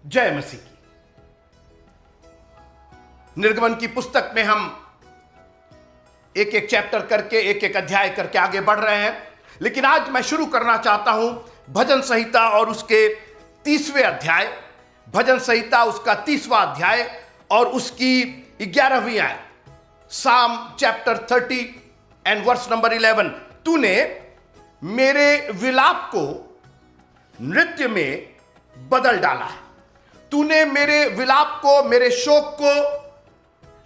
जय मसीह की। निर्गमन की पुस्तक में हम एक एक चैप्टर करके, एक एक अध्याय करके आगे बढ़ रहे हैं, लेकिन आज मैं शुरू करना चाहता हूं भजन संहिता और उसके 30वें अध्याय, भजन संहिता उसका 30वां अध्याय और उसकी 11वीं आयत, साम चैप्टर 30 एंड वर्स नंबर 11। तूने मेरे विलाप को नृत्य में बदल डाला है। तूने मेरे विलाप को, मेरे शोक को,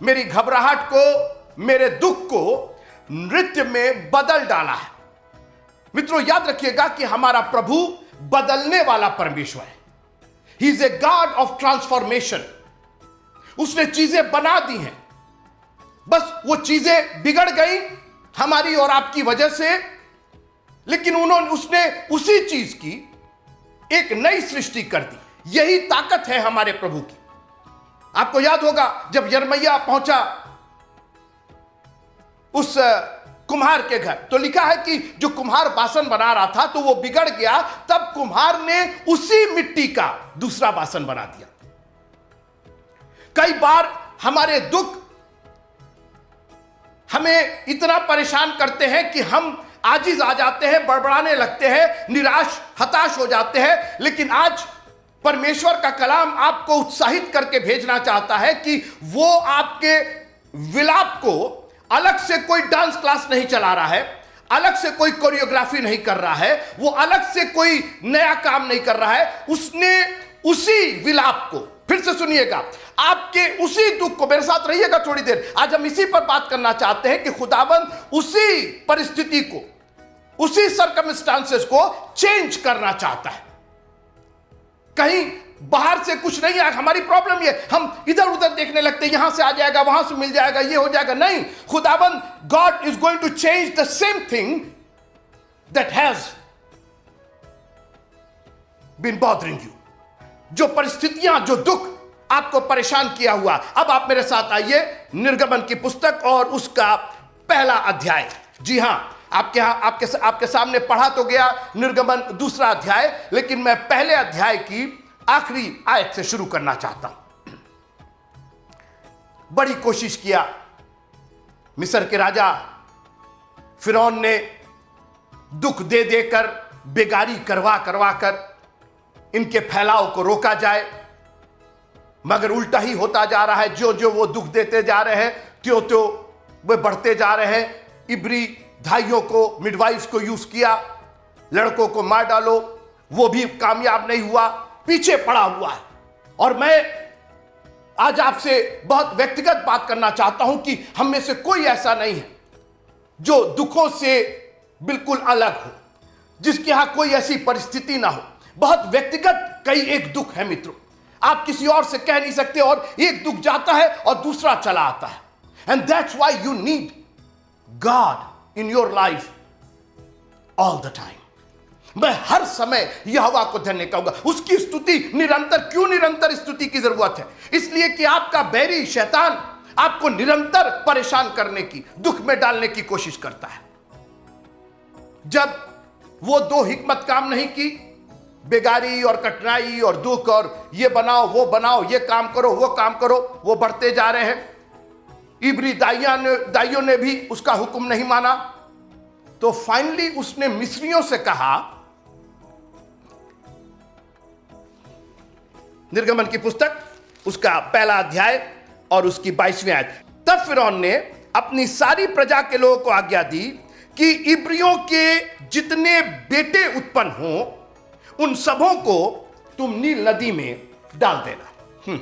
मेरी घबराहट को, मेरे दुख को नृत्य में बदल डाला है। मित्रों, याद रखिएगा कि हमारा प्रभु बदलने वाला परमेश्वर है। He is a God of transformation. उसने चीजें बना दी हैं, बस वो चीजें बिगड़ गई हमारी और आपकी वजह से, लेकिन उसने उसी चीज की एक नई सृष्टि कर दी। यही ताकत है हमारे प्रभु की। आपको याद होगा जब यिर्मयाह पहुंचा उस कुम्हार के घर, तो लिखा है कि जो कुम्हार बासन बना रहा था तो वो बिगड़ गया, तब कुम्हार ने उसी मिट्टी का दूसरा बासन बना दिया। कई बार हमारे दुख हमें इतना परेशान करते हैं कि हम आजिज आ जाते हैं, बड़बड़ाने लगते हैं, निराश हताश हो जाते हैं। लेकिन आज परमेश्वर का कलाम आपको उत्साहित करके भेजना चाहता है कि वो आपके विलाप को, अलग से कोई डांस क्लास नहीं चला रहा है, अलग से कोई कोरियोग्राफी नहीं कर रहा है, वो अलग से कोई नया काम नहीं कर रहा है। उसने उसी विलाप को, फिर से सुनिएगा, आपके उसी दुख को, मेरे साथ रहिएगा थोड़ी देर, आज हम इसी पर बात करना चाहते हैं कि खुदाबंद उसी परिस्थिति को, उसी सर्कमस्टांसेस को चेंज करना चाहता है। कहीं बाहर से कुछ नहीं है। हमारी प्रॉब्लम ये, हम इधर उधर देखने लगते हैं, यहां से आ जाएगा, वहां से मिल जाएगा, ये हो जाएगा। नहीं, खुदाबंद God is going to change the same thing that has been bothering you. जो परिस्थितियां, जो दुख आपको परेशान किया हुआ, अब आप मेरे साथ आइए निर्गमन की पुस्तक और उसका पहला अध्याय। जी हां, आपके सामने पढ़ा तो गया निर्गमन दूसरा अध्याय, लेकिन मैं पहले अध्याय की आखिरी आयत से शुरू करना चाहता हूं। बड़ी कोशिश किया मिस्र के राजा फिरौन ने, दुख दे देकर, बेगारी करवा कर इनके फैलाव को रोका जाए, मगर उल्टा ही होता जा रहा है। जो जो वो दुख देते जा रहे हैं, त्यों त्यों वे बढ़ते जा रहे हैं। इब्री भाइयों को, मिडवाइफ्स को यूज किया, लड़कों को मार डालो, वो भी कामयाब नहीं हुआ, पीछे पड़ा हुआ है। और मैं आज आपसे बहुत व्यक्तिगत बात करना चाहता हूं कि हम में से कोई ऐसा नहीं है जो दुखों से बिल्कुल अलग हो, जिसके यहां कोई ऐसी परिस्थिति ना हो। बहुत व्यक्तिगत कई एक दुख है मित्रों, आप किसी और से कह नहीं सकते, और एक दुख जाता है और दूसरा चला आता है। And that's why you need God in your life all the time। मैं हर समय यहोवा को धन्य कहूंगा, उसकी स्तुति निरंतर। क्यों निरंतर स्तुति की जरूरत है? इसलिए कि आपका बैरी शैतान आपको निरंतर परेशान करने की, दुख में डालने की कोशिश करता है। जब वो दो हिकमत काम नहीं की, बेगारी और कठिनाई और दुख और ये बनाओ वो बनाओ, ये काम करो वो काम करो, वो बढ़ते जा रहे हैं। इब्री दाइयों ने भी उसका हुक्म नहीं माना, तो फाइनली उसने मिस्रियों से कहा, निर्गमन की पुस्तक उसका पहला अध्याय और उसकी 22वीं आयत। तब फिरौन ने अपनी सारी प्रजा के लोगों को आज्ञा दी कि इब्रियों के जितने बेटे उत्पन्न हों, उन सबों को तुम नील नदी में डाल देना।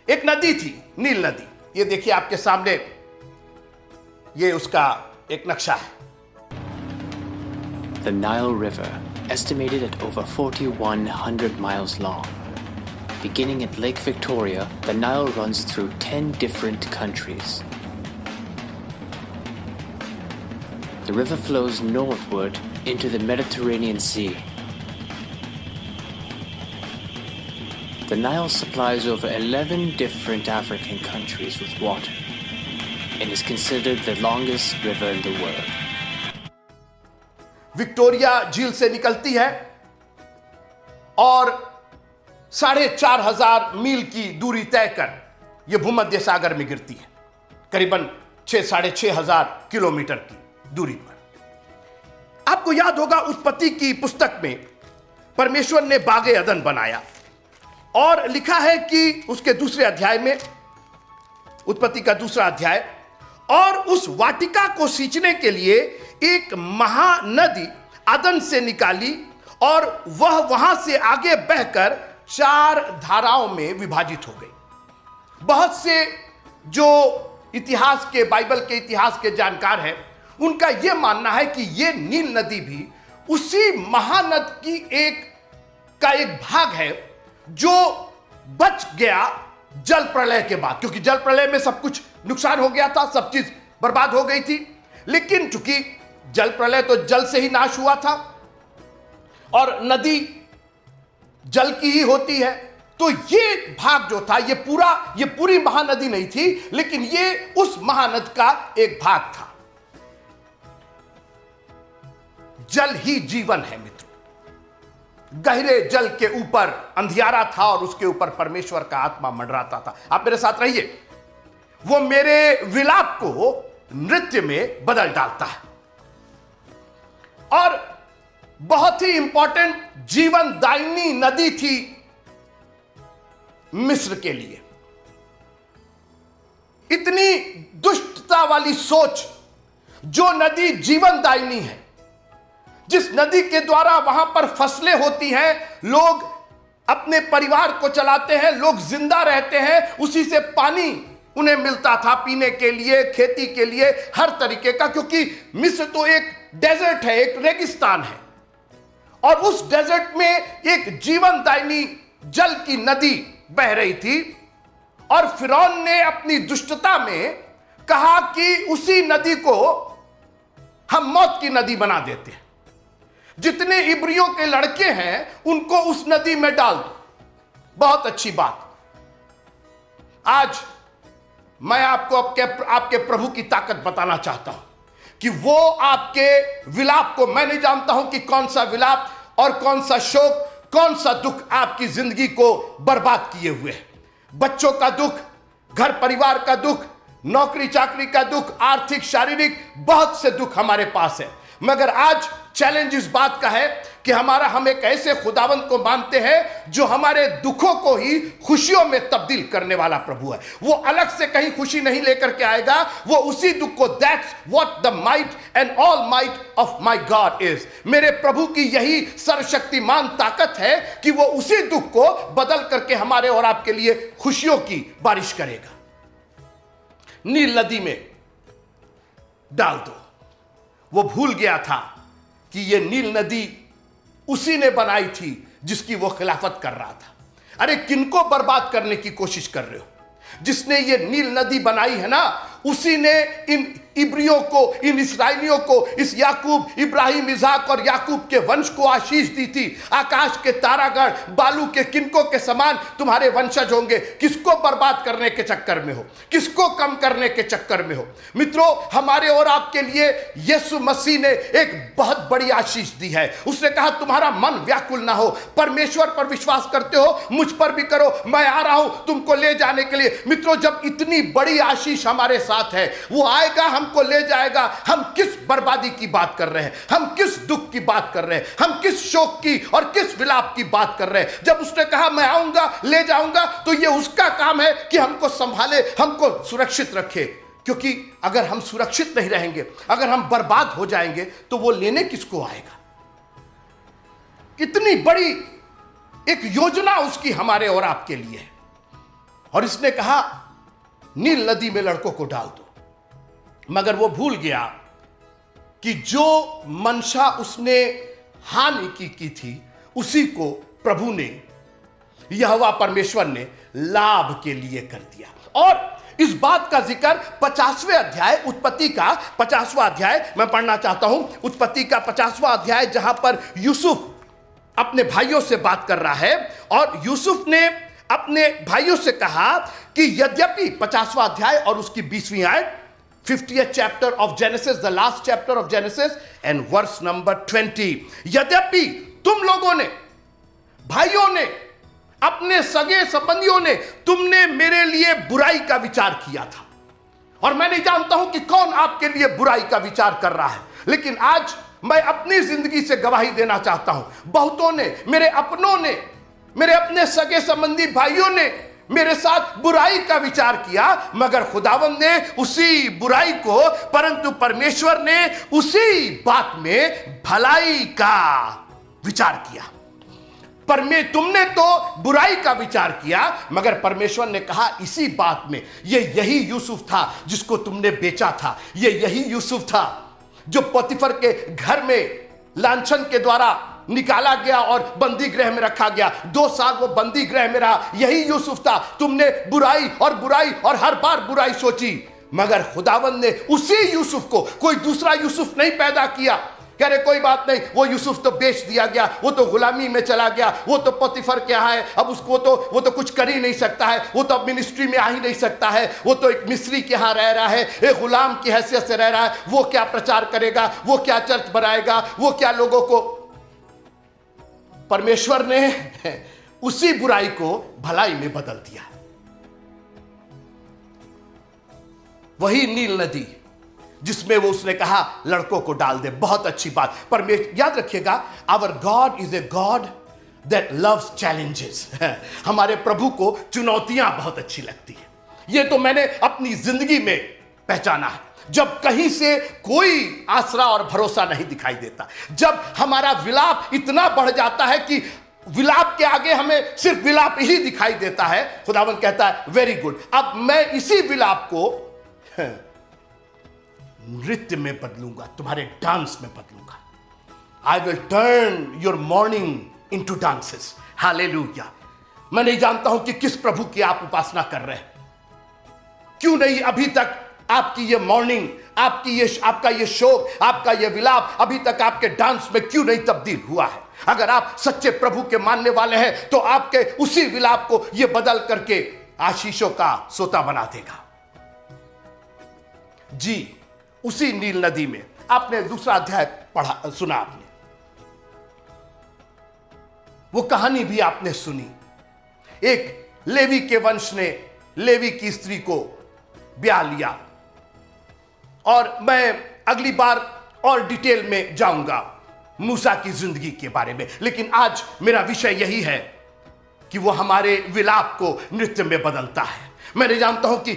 एक नदी थी, नील नदी। ये देखिए आपके सामने, ये उसका एक नक्शा है। The Nile River, estimated at over 4,100 miles long. Beginning at Lake Victoria, the Nile runs through 10 different countries. The river flows northward into the Mediterranean Sea. The Nile supplies over 11 different African countries with water and is considered the longest river in the world. Victoria झील से निकलती है और 4,500 मील की दूरी तय कर यह भूमध्य सागर में गिरती है, करीबन 6,500 किलोमीटर की दूरी पर। आपको याद होगा उत्पत्ति की पुस्तक में परमेश्वर ने बागे अदन बनाया और लिखा है कि उसके दूसरे अध्याय में, उत्पत्ति का दूसरा अध्याय, और उस वाटिका को सींचने के लिए एक महानदी अदन से निकाली और वह वहां से आगे बहकर 4 धाराओं में विभाजित हो गई। बहुत से जो इतिहास के, बाइबल के इतिहास के जानकार हैं, उनका यह मानना है कि यह नील नदी भी उसी महानद की एक भाग है जो बच गया जल प्रलय के बाद, क्योंकि जल प्रलय में सब कुछ नुकसान हो गया था, सब चीज बर्बाद हो गई थी। लेकिन चूंकि जल प्रलय तो जल से ही नाश हुआ था और नदी जल की ही होती है, तो ये भाग जो था, ये पूरी महानदी नहीं थी, लेकिन ये उस महानद का एक भाग था। जल ही जीवन है मित्रों। गहरे जल के ऊपर अंधियारा था और उसके ऊपर परमेश्वर का आत्मा मंडराता था। आप मेरे साथ रहिए। वो मेरे विलाप को नृत्य में बदल डालता है। और बहुत ही इंपॉर्टेंट जीवनदायिनी नदी थी मिस्र के लिए। इतनी दुष्टता वाली सोच, जो नदी जीवनदायिनी है, जिस नदी के द्वारा वहां पर फसलें होती हैं, लोग अपने परिवार को चलाते हैं, लोग जिंदा रहते हैं, उसी से पानी उन्हें मिलता था पीने के लिए, खेती के लिए, हर तरीके का, क्योंकि मिस्र तो एक डेजर्ट है, एक रेगिस्तान है। और उस डेजर्ट में एक जीवनदायिनी जल की नदी बह रही थी और फिरौन ने अपनी दुष्टता में कहा कि उसी नदी को हम मौत की नदी बना देते हैं। जितने इब्रियों के लड़के हैं उनको उस नदी में डाल दो। बहुत अच्छी बात। आज मैं आपको आपके प्रभु की ताकत बताना चाहता हूं कि वो आपके विलाप को, मैं नहीं जानता हूं कि कौन सा विलाप और कौन सा शोक, कौन सा दुख आपकी जिंदगी को बर्बाद किए हुए है। बच्चों का दुख, घर परिवार का दुख, नौकरी चाकरी का दुख, आर्थिक शारीरिक बहुत से दुख हमारे पास है। मगर आज चैलेंज इस बात का है कि हम एक ऐसे खुदावंद को मानते हैं जो हमारे दुखों को ही खुशियों में तब्दील करने वाला प्रभु है। वो अलग से कहीं खुशी नहीं लेकर के आएगा, वो उसी दुख को, that's what the might and all might of my God is. मेरे प्रभु की यही सर्वशक्तिमान ताकत है कि वो उसी दुख को बदल करके हमारे और आपके लिए खुशियों की बारिश करेगा। नील नदी में डाल दो। वो भूल गया था कि ये नील नदी उसी ने बनाई थी जिसकी वो खिलाफत कर रहा था। अरे किनको बर्बाद करने की कोशिश कर रहे हो? जिसने ये नील नदी बनाई है ना, उसी ने इन इब्रियों को, इन इस्राएलियों को, इस याकूब, इब्राहिम, इसाक और याकूब के वंश को आशीष दी थी। आकाश के तारागण, बालू के किनकों के समान तुम्हारे वंशज होंगे। किसको बर्बाद करने के चक्कर में हो? किसको कम करने के चक्कर में हो? मित्रों, हमारे और आपके लिए यीशु मसीह ने एक बहुत बड़ी आशीष दी है। उसने कहा तुम्हारा मन व्याकुल ना हो, परमेश्वर पर विश्वास करते हो, मुझ पर भी करो, मैं आ रहा हूं तुमको ले जाने के लिए। मित्रों, जब इतनी बड़ी आशीष हमारे साथ है, वो आएगा, हमको ले जाएगा। हम किस बर्बादी की बात कर रहे हैं? हम किस दुख की बात कर रहे हैं? हम किस शोक की और किस विलाप की बात कर रहे हैं? जब उसने कहा मैं आऊंगा, ले जाऊंगा, तो ये उसका काम है कि हमको संभाले, हमको सुरक्षित रखे। क्योंकि अगर हम सुरक्षित नहीं रहेंगे, अगर हम बर्बाद हो जाएंगे, तो वो लेने किसको आएगा? कितनी बड़ी एक योजना उसकी हमारे और आपके लिए है। और इसने कहा नील नदी में लड़कों को डाल दो। मगर वो भूल गया कि जो मंशा उसने हानि की थी, उसी को प्रभु ने, यहोवा परमेश्वर ने लाभ के लिए कर दिया। और इस बात का जिक्र 50वें अध्याय, उत्पत्ति का 50वां अध्याय मैं पढ़ना चाहता हूं। उत्पत्ति का 50वां अध्याय, जहां पर यूसुफ अपने भाइयों से बात कर रहा है। और यूसुफ ने अपने भाइयों से कहा कि यद्यपि 50वां अध्याय और उसकी 20वीं आयत, 50th chapter of Genesis, the last chapter of Genesis and verse number 20, यद्यपि तुम लोगों ने, भाइयों ने अपने सगे संबंधियों ने तुमने मेरे लिए बुराई का विचार किया था, और मैं नहीं जानता हूं कि कौन आपके लिए बुराई का विचार कर रहा है, लेकिन आज मैं अपनी जिंदगी से गवाही देना चाहता हूं। बहुतों ने, मेरे अपनों ने, मेरे अपने सगे संबंधी भाइयों ने मेरे साथ बुराई का विचार किया, मगर खुदावंद ने उसी बुराई को, परंतु परमेश्वर ने उसी बात में भलाई का विचार किया। तुमने तो बुराई का विचार किया, मगर परमेश्वर ने कहा इसी बात में, यही यूसुफ था जिसको तुमने बेचा था, यही यूसुफ था जो पोतीफर के घर में लांछन के द्वारा निकाला गया और बंदी गृह में रखा गया। 2 साल वो बंदी गृह में रहा, यही यूसुफ था। तुमने बुराई और हर बार बुराई सोची, मगर खुदावंद ने उसी यूसुफ को, कोई दूसरा यूसुफ नहीं पैदा किया। कह रहे कोई बात नहीं, वो यूसुफ तो बेच दिया गया, वो तो गुलामी में चला गया, वो तो पोतीफर के यहाँ है, अब उसको तो वो तो कुछ कर ही नहीं सकता है, वो तो अब मिनिस्ट्री में आ ही नहीं सकता है, वो तो एक मिस्री के यहाँ रह रहा है, एक गुलाम की हैसियत से रह रहा है, वो क्या प्रचार करेगा, वो क्या चर्च बनाएगा, वो क्या लोगों को। परमेश्वर ने उसी बुराई को भलाई में बदल दिया। वही नील नदी जिसमें वो उसने कहा लड़कों को डाल दे। बहुत अच्छी बात। परमेश्वर, याद रखिएगा, our God is a God that loves challenges. हमारे प्रभु को चुनौतियां बहुत अच्छी लगती है। ये तो मैंने अपनी जिंदगी में पहचाना है। जब कहीं से कोई आसरा और भरोसा नहीं दिखाई देता, जब हमारा विलाप इतना बढ़ जाता है कि विलाप के आगे हमें सिर्फ विलाप ही दिखाई देता है, खुदावंद कहता है वेरी गुड, अब मैं इसी विलाप को नृत्य में बदलूंगा, तुम्हारे डांस में बदलूंगा। I will turn your morning into dances. Hallelujah. मैं नहीं जानता हूं कि किस प्रभु की आप उपासना कर रहे हैं। क्यों नहीं अभी तक आपकी ये मॉर्निंग, आपका ये शोक, आपका ये विलाप अभी तक आपके डांस में क्यों नहीं तब्दील हुआ है? अगर आप सच्चे प्रभु के मानने वाले हैं तो आपके उसी विलाप को ये बदल करके आशीषों का सोता बना देगा। जी, उसी नील नदी में आपने दूसरा अध्याय पढ़ा, सुना आपने, वो कहानी भी आपने सुनी। एक लेवी के वंश ने लेवी की स्त्री को ब्याह लिया, और मैं अगली बार और डिटेल में जाऊंगा मूसा की जिंदगी के बारे में, लेकिन आज मेरा विषय यही है कि वो हमारे विलाप को नृत्य में बदलता है। मैं नहीं जानता हूं कि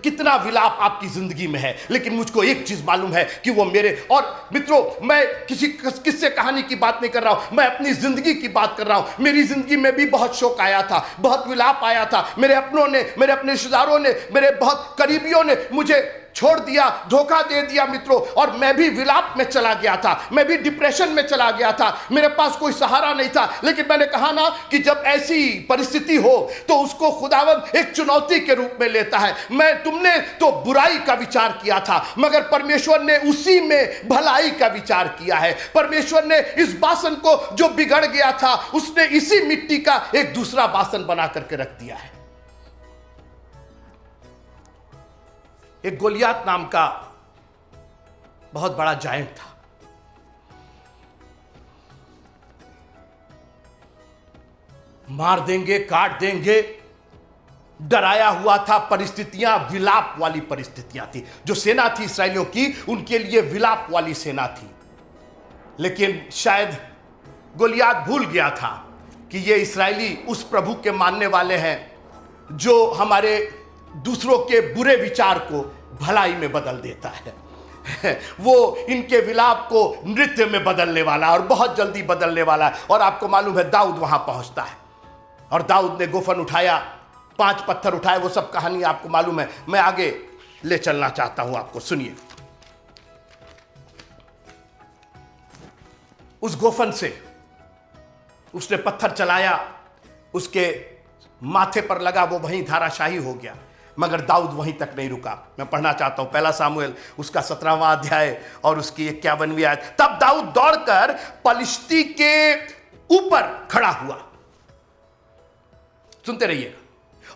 कितना विलाप आपकी जिंदगी में है, लेकिन मुझको एक चीज मालूम है कि वो मेरे, और मित्रों, मैं किसी किस्से कहानी की बात नहीं कर रहा हूं, मैं अपनी जिंदगी की बात कर रहा हूं। मेरी जिंदगी में भी बहुत शोक आया था, बहुत विलाप आया था। मेरे अपनों ने, मेरे अपने रिश्तेदारों ने, मेरे बहुत करीबियों ने मुझे छोड़ दिया, धोखा दे दिया मित्रों, और मैं भी विलाप में चला गया था, मैं भी डिप्रेशन में चला गया था, मेरे पास कोई सहारा नहीं था। लेकिन मैंने कहा ना कि जब ऐसी परिस्थिति हो तो उसको खुदावंद एक चुनौती के रूप में लेता है। तुमने तो बुराई का विचार किया था, मगर परमेश्वर ने उसी में भलाई का विचार किया है। परमेश्वर ने इस बासन को जो बिगड़ गया था, उसने इसी मिट्टी का एक दूसरा बासन बना करके रख दिया है। एक गोलियात नाम का बहुत बड़ा जायंट था। मार देंगे, काट देंगे, डराया हुआ था। परिस्थितियां विलाप वाली परिस्थितियां थी। जो सेना थी इस्राएलियों की, उनके लिए विलाप वाली सेना थी। लेकिन शायद गोलियात भूल गया था कि ये इस्राएली उस प्रभु के मानने वाले हैं जो हमारे दूसरों के बुरे विचार को भलाई में बदल देता है। वो इनके विलाप को नृत्य में बदलने वाला, और बहुत जल्दी बदलने वाला है। और आपको मालूम है, दाऊद वहां पहुंचता है, और दाऊद ने गोफन उठाया, 5 पत्थर उठाए, वो सब कहानी आपको मालूम है। मैं आगे ले चलना चाहता हूं आपको, सुनिए। उस गोफन से उसने पत्थर चलाया, उसके माथे पर लगा, वो वहीं धाराशाही हो गया। मगर दाऊद वहीं तक नहीं रुका। मैं पढ़ना चाहता हूं 1 सामुएल उसका 17वां अध्याय और उसकी 51वीं आयत। तब दाऊद दौड़कर पलिश्ती के ऊपर खड़ा हुआ, सुनते रहिएगा,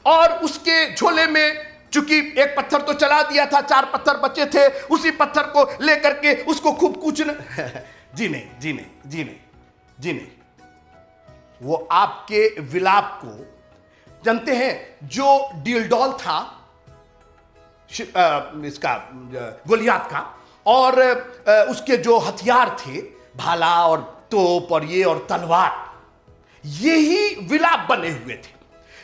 और उसके झोले में, चूंकि एक पत्थर तो चला दिया था, 4 पत्थर बचे थे, उसी पत्थर को लेकर के उसको खूब कूचने जी नहीं, वो आपके विलाप को जानते हैं जो डीलडॉल था इसका गोलियात का, और उसके जो हथियार थे, भाला और तोप और ये और तलवार, यही विलाप बने हुए थे।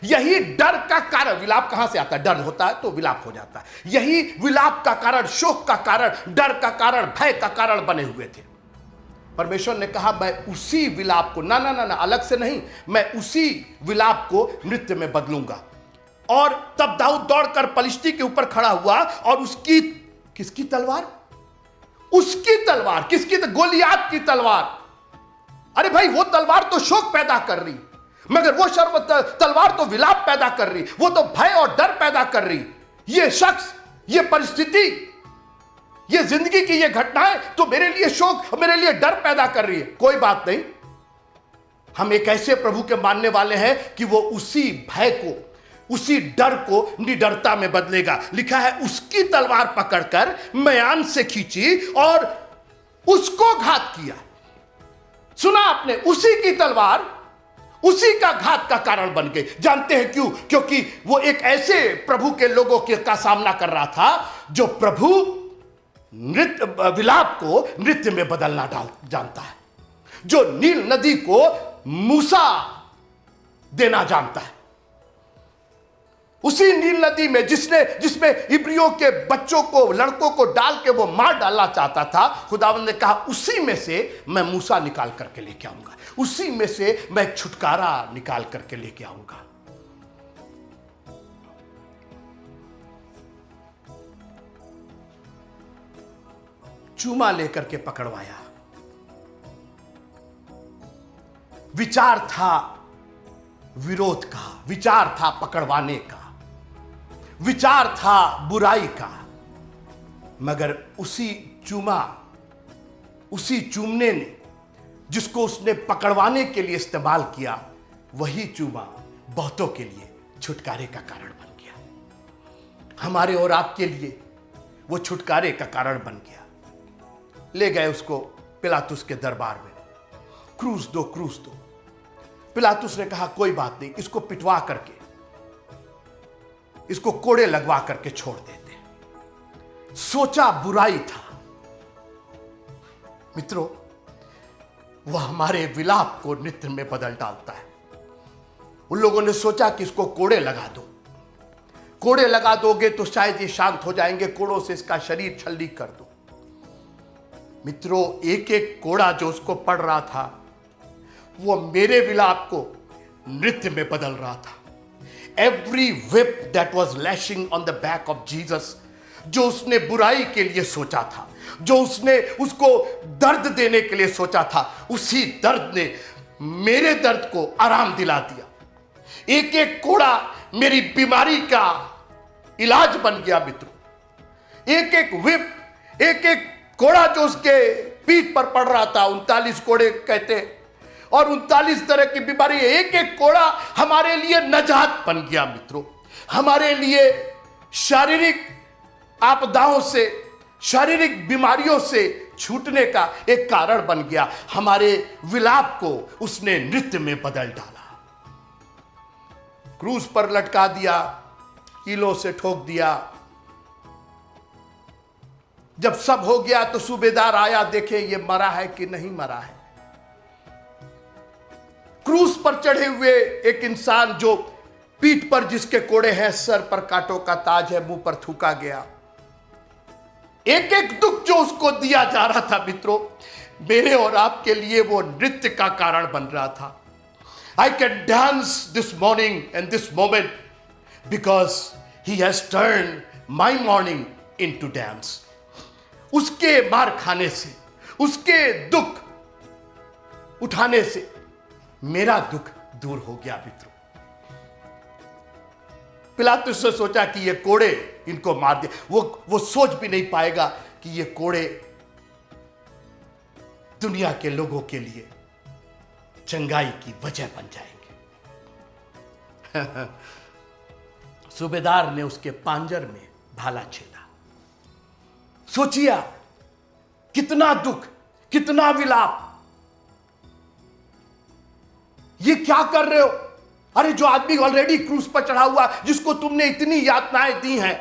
यही डर का कारण, विलाप कहां से आता है? डर होता है तो विलाप हो जाता है। यही विलाप का कारण, शोक का कारण, डर का कारण, भय का कारण बने हुए थे। परमेश्वर ने कहा मैं उसी विलाप को, ना ना ना ना, अलग से नहीं, मैं उसी विलाप को नृत्य में बदलूंगा। और तब दाऊद दौड़कर पलिश्ती के ऊपर खड़ा हुआ और उसकी, किसकी तलवार? उसकी तलवार। किसकी? गोलियात की तलवार। अरे भाई, वो तलवार तो शोक पैदा कर रही, मगर वो तलवार तो विलाप पैदा कर रही, वो तो भय और डर पैदा कर रही। ये शख्स, ये परिस्थिति, ये जिंदगी की ये घटनाएं तो मेरे लिए शोक, मेरे लिए डर पैदा कर रही है। कोई बात नहीं, हम एक ऐसे प्रभु के मानने वाले हैं कि वो उसी भय को, उसी डर को निडरता में बदलेगा। लिखा है उसकी तलवार पकड़कर म्यान से खींची और उसको घात किया। सुना आपने? उसी की तलवार उसी का घात का कारण बन गई। जानते हैं क्यों? क्योंकि वो एक ऐसे प्रभु के लोगों का सामना कर रहा था जो प्रभु नृत्य, विलाप को नृत्य में बदलना जानता है, जो नील नदी को मूसा देना जानता है। उसी नील नदी में जिसमें इब्रियों के बच्चों को, लड़कों को डाल के वो मार डालना चाहता था, खुदावंद ने कहा उसी में से मैं मूसा निकाल करके लेके आऊंगा, उसी में से मैं छुटकारा निकाल करके लेके आऊंगा। चूमा लेकर के पकड़वाया। विचार था विरोध का, विचार था पकड़वाने का, विचार था बुराई का, मगर उसी चूमने ने, जिसको उसने पकड़वाने के लिए इस्तेमाल किया, वही चूमा बहुतों के लिए छुटकारे का कारण बन गया। हमारे और आपके लिए वो छुटकारे का कारण बन गया। ले गए उसको पिलातुस के दरबार में, क्रूस दो, क्रूस दो। पिलातुस ने कहा कोई बात नहीं, इसको पिटवा करके, इसको कोड़े लगवा करके छोड़ देते। सोचा बुराई था। मित्रों, वह हमारे विलाप को नृत्य में बदल डालता है। उन लोगों ने सोचा कि इसको कोड़े लगा दो, कोड़े लगा दोगे तो शायद ये शांत हो जाएंगे, कोड़ों से इसका शरीर छल्ली कर दो। मित्रों, एक एक कोड़ा जो उसको पड़ रहा था, वो मेरे विलाप को नृत्य में बदल रहा था। Every whip that was lashing on the back of Jesus, जो उसने बुराई के लिए सोचा था, जो उसने उसको दर्द देने के लिए सोचा था, उसी दर्द ने मेरे दर्द को आराम दिला दिया। एक एक कोड़ा मेरी बीमारी का इलाज बन गया। मित्रों, एक एक whip, एक एक कोड़ा जो उसके पीठ पर पड़ रहा था, 39 कोड़े कहते हैं, और 39 तरह की बीमारी, एक एक कोड़ा हमारे लिए नजात बन गया। मित्रों, हमारे लिए शारीरिक आपदाओं से, शारीरिक बीमारियों से छूटने का एक कारण बन गया। हमारे विलाप को उसने नृत्य में बदल डाला। क्रूस पर लटका दिया, कीलों से ठोक दिया। जब सब हो गया तो सूबेदार आया, देखे ये मरा है कि नहीं मरा है। क्रूस पर चढ़े हुए एक इंसान, जो पीठ पर जिसके कोड़े हैं, सर पर कांटों का ताज है, मुंह पर थूका गया। एक एक दुख जो उसको दिया जा रहा था, मित्रों, मेरे और आपके लिए वो नृत्य का कारण बन रहा था। I can dance this morning and this moment because he has turned my morning into dance. उसके मार खाने से, उसके दुख उठाने से मेरा दुख दूर हो गया। मित्रों, पिलातुस ने सोचा कि ये कोड़े इनको मार दे। वो सोच भी नहीं पाएगा कि ये कोड़े दुनिया के लोगों के लिए चंगाई की वजह बन जाएंगे। सूबेदार ने उसके पांजर में भाला छेदा। सोचिया कितना दुख, कितना विलाप। ये क्या कर रहे हो? अरे जो आदमी ऑलरेडी क्रूस पर चढ़ा हुआ, जिसको तुमने इतनी यातनाएं दी हैं,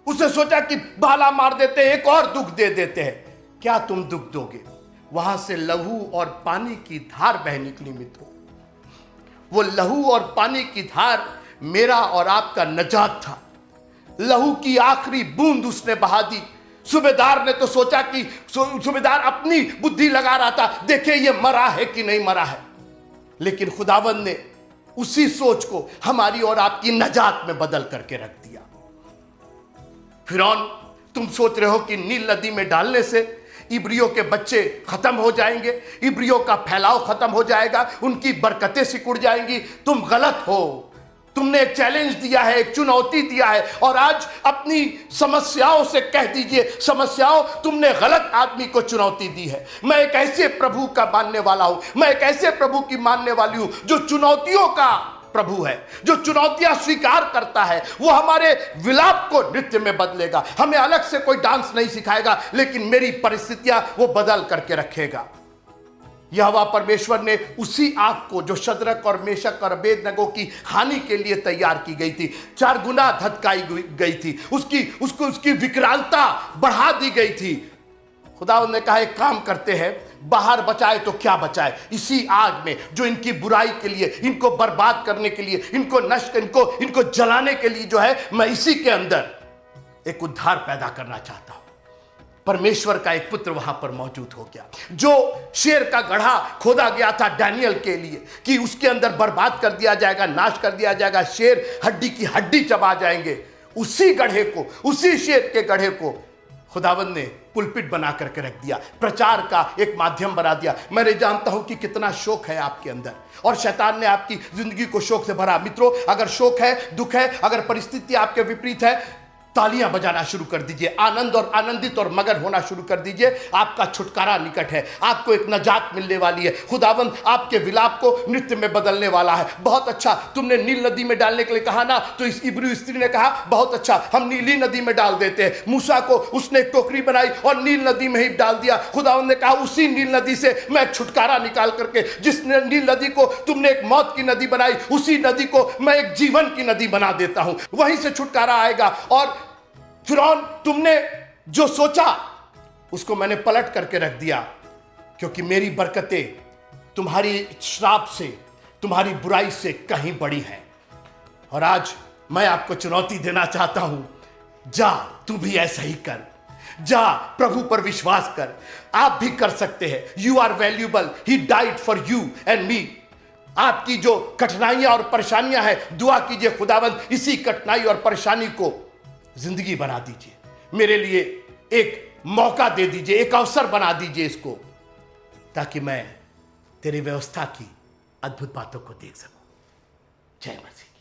उसे सोचा कि भाला मार देते हैं, एक और दुख दे देते हैं। क्या तुम दुख दोगे? वहां से लहू और पानी की धार बह निकली मित्रों। वो लहू और पानी की धार मेरा और आपका नजात था। लहू की आखिरी बूंद उसने बहा दी। सूबेदार ने तो सोचा कि सूबेदार अपनी बुद्धि लगा रहा था, देखे ये मरा है कि नहीं मरा है, लेकिन खुदावंद ने उसी सोच को हमारी और आपकी नजात में बदल करके रख दिया। फिरौन, तुम सोच रहे हो कि नील नदी में डालने से इब्रियों के बच्चे खत्म हो जाएंगे, इब्रियों का फैलाव खत्म हो जाएगा, उनकी बरकतें सिकुड़ जाएंगी। तुम गलत हो। तुमने एक चैलेंज दिया है, एक चुनौती दिया है, और आज अपनी समस्याओं से कह दीजिए, समस्याओं, तुमने गलत आदमी को चुनौती दी है। मैं एक ऐसे प्रभु का मानने वाला हूं, मैं एक ऐसे प्रभु की मानने वाली हूं जो चुनौतियों का प्रभु है, जो चुनौतियां स्वीकार करता है। वो हमारे विलाप को नृत्य में बदलेगा। हमें अलग से कोई डांस नहीं सिखाएगा, लेकिन मेरी परिस्थितियां वो बदल करके रखेगा। यहोवा परमेश्वर ने उसी आग को जो शद्रक और मेशक और अबेदनगो की हानि के लिए तैयार की गई थी, 4 गुना धधकाई गई थी, उसकी विकरालता बढ़ा दी गई थी। खुदावंद ने कहा एक काम करते हैं, बाहर बचाए तो क्या बचाए, इसी आग में जो इनकी बुराई के लिए, इनको बर्बाद करने के लिए, इनको नष्ट, इनको जलाने के लिए जो है, मैं इसी के अंदर एक उद्धार पैदा करना चाहता हूं। परमेश्वर का एक पुत्र वहां पर मौजूद हो गया। जो शेर का गड्ढा खोदा गया था डैनियल के लिए कि उसके अंदर बर्बाद कर दिया जाएगा, नाश कर दिया जाएगा, शेर हड्डी की हड्डी चबा जाएंगे, उसी गड्ढे को, उसी शेर के गड्ढे को खुदावंद ने पुलपिट बना करके रख दिया, प्रचार का एक माध्यम बना दिया। मैं जानता हूं कि कितना शोक है आपके अंदर, और शैतान ने आपकी जिंदगी को शोक से भरा। मित्रों, अगर शोक है, दुख है, अगर परिस्थिति आपके विपरीत है, तालियां बजाना शुरू कर दीजिए, आनंद और आनंदित और मगन होना शुरू कर दीजिए। आपका छुटकारा निकट है, आपको एक नजात मिलने वाली है। खुदावंद आपके विलाप को नृत्य में बदलने वाला है। बहुत अच्छा, तुमने नील नदी में डालने के लिए कहा ना, तो इस इब्री स्त्री ने कहा बहुत अच्छा, हम नीली नदी में डाल देते हैं। मूसा को उसने एक टोकरी बनाई और नील नदी में ही डाल दिया। खुदावंद ने कहा उसी नील नदी से मैं छुटकारा निकाल करके, जिस नील नदी को तुमने एक मौत की नदी बनाई, उसी नदी को मैं एक जीवन की नदी बना देता हूं। वहीं से छुटकारा आएगा। और फिरौन, तुमने जो सोचा उसको मैंने पलट करके रख दिया, क्योंकि मेरी बरकतें तुम्हारी श्राप से, तुम्हारी बुराई से कहीं बड़ी हैं। और आज मैं आपको चुनौती देना चाहता हूं, जा तू भी ऐसा ही कर, जा प्रभु पर विश्वास कर। आप भी कर सकते हैं। You are valuable, he died for you and me. आपकी जो कठिनाइयां और परेशानियां हैं, दुआ कीजिए, खुदावंद इसी कठिनाई और परेशानी को जिंदगी बना दीजिए, मेरे लिए एक मौका दे दीजिए, एक अवसर बना दीजिए इसको, ताकि मैं तेरी व्यवस्था की अद्भुत बातों को देख सकूं। जय मसीह।